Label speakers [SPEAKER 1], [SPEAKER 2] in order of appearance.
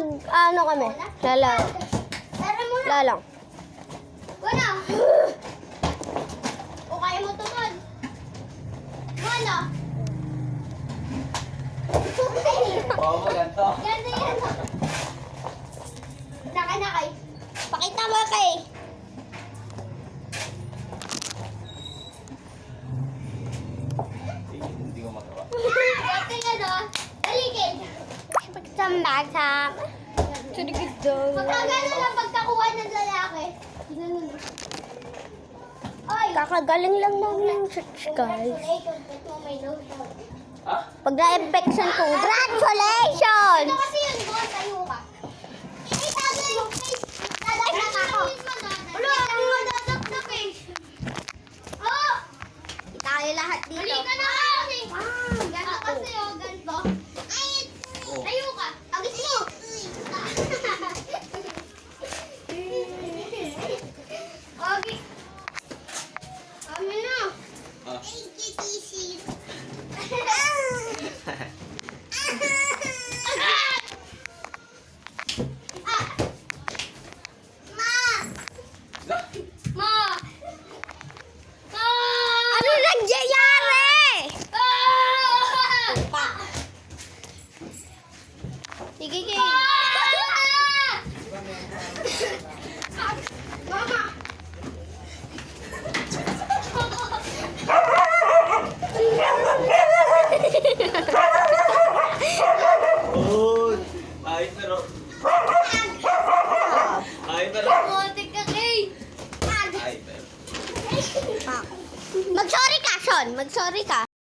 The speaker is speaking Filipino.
[SPEAKER 1] ano kami. Lala. Lalang.
[SPEAKER 2] Wala. O kaya mo tumod. Wala.
[SPEAKER 3] Oo, ganito.
[SPEAKER 2] Ganda yan. Naka-nakay. Pakita mo kay.
[SPEAKER 3] Hindi ko magawa.
[SPEAKER 2] Ganda yan o. Daligid.
[SPEAKER 1] Pagsambagsam. Suligid daw.
[SPEAKER 2] Pagka gano'n lang pagkakuha ng lalaki. Ganun. Oy.
[SPEAKER 1] Kakagaling lang namin ng church, guys.
[SPEAKER 2] Congratulations. Ito may lotion.
[SPEAKER 3] Ha?
[SPEAKER 1] Pag na-infection, congratulations!
[SPEAKER 2] Ito